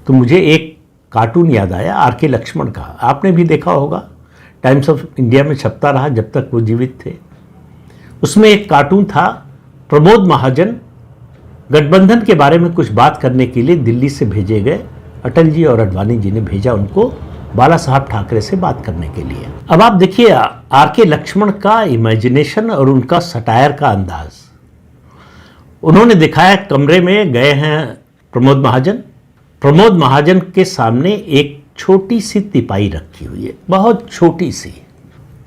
तो मुझे एक कार्टून याद आया आर.के. लक्ष्मण का। आपने भी देखा होगा, टाइम्स ऑफ इंडिया में छपता रहा जब तक वो जीवित थे। उसमें एक कार्टून था, प्रमोद महाजन गठबंधन के बारे में कुछ बात करने के लिए दिल्ली से भेजे गए। अटल जी और अडवाणी जी ने भेजा उनको बाला साहब ठाकरे से बात करने के लिए। अब आप देखिए आर.के. लक्ष्मण का इमेजिनेशन और उनका सटायर का अंदाज। उन्होंने दिखाया, कमरे में गए हैं प्रमोद महाजन के सामने एक छोटी सी तिपाई रखी हुई है, बहुत छोटी सी,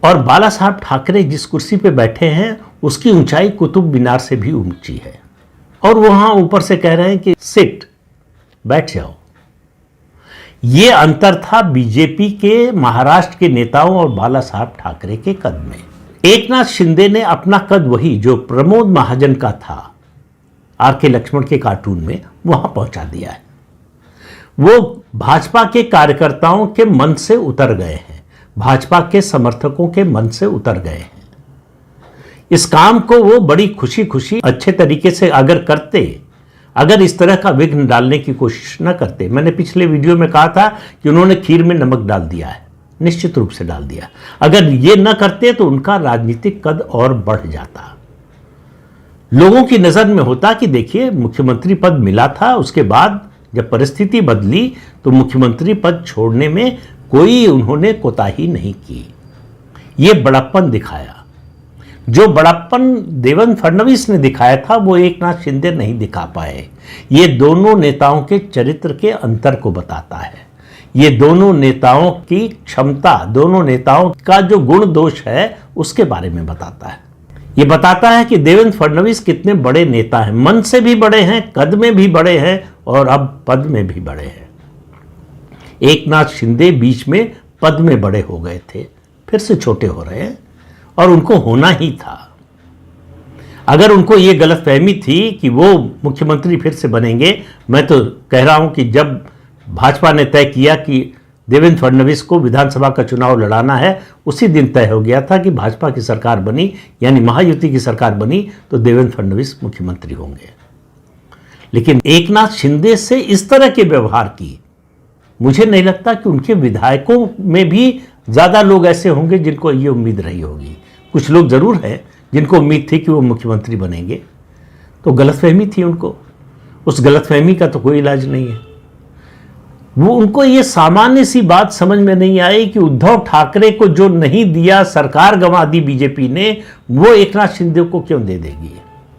और बाला साहब ठाकरे जिस कुर्सी पे बैठे हैं उसकी ऊंचाई कुतुब मीनार से भी ऊंची है, और वहां ऊपर से कह रहे हैं कि सिट, बैठ जाओ। ये अंतर था बीजेपी के महाराष्ट्र के नेताओं और बाला साहब ठाकरे के कद में। एकनाथ शिंदे ने अपना कद वही जो प्रमोद महाजन का था आर.के. लक्ष्मण के कार्टून में, वहां पहुंचा दिया है। वो भाजपा के कार्यकर्ताओं के मन से उतर गए हैं, भाजपा के समर्थकों के मन से उतर गए हैं। इस काम को वो बड़ी खुशी खुशी अच्छे तरीके से अगर करते, अगर इस तरह का विघ्न डालने की कोशिश न करते। मैंने पिछले वीडियो में कहा था कि उन्होंने खीर में नमक डाल दिया है, निश्चित रूप से डाल दिया। अगर ये न करते तो उनका राजनीतिक कद और बढ़ जाता। लोगों की नजर में होता कि देखिए मुख्यमंत्री पद मिला था, उसके बाद जब परिस्थिति बदली तो मुख्यमंत्री पद छोड़ने में कोई उन्होंने कोताही नहीं की। ये बड़प्पन दिखाया। जो बड़प्पन देवेंद्र फडणवीस ने दिखाया था वो एकनाथ शिंदे नहीं दिखा पाए। ये दोनों नेताओं के चरित्र के अंतर को बताता है। ये दोनों नेताओं की क्षमता, दोनों नेताओं का जो गुण दोष है उसके बारे में बताता है। ये बताता है कि देवेंद्र फडणवीस कितने बड़े नेता हैं, मन से भी बड़े हैं, कद में भी बड़े हैं और अब पद में भी बड़े हैं। एकनाथ शिंदे बीच में पद में बड़े हो गए थे, फिर से छोटे हो रहे हैं, और उनको होना ही था। अगर उनको ये गलतफहमी थी कि वो मुख्यमंत्री फिर से बनेंगे, मैं तो कह रहा हूं कि जब भाजपा ने तय किया कि देवेंद्र फडणवीस को विधानसभा का चुनाव लड़ाना है, उसी दिन तय हो गया था कि भाजपा की सरकार बनी, यानी महायुति की सरकार बनी, तो देवेंद्र फडणवीस मुख्यमंत्री होंगे। लेकिन एकनाथ शिंदे से इस तरह के व्यवहार की मुझे नहीं लगता कि उनके विधायकों में भी ज़्यादा लोग ऐसे होंगे जिनको ये उम्मीद रही होगी। कुछ लोग ज़रूर हैं जिनको उम्मीद थी कि वो मुख्यमंत्री बनेंगे, तो गलतफहमी थी उनको। उस गलतफहमी का तो कोई इलाज नहीं है। वो उनको ये सामान्य सी बात समझ में नहीं आई कि उद्धव ठाकरे को जो नहीं दिया, सरकार गंवा दी बीजेपी ने, वो एकनाथ शिंदे को क्यों दे देगी।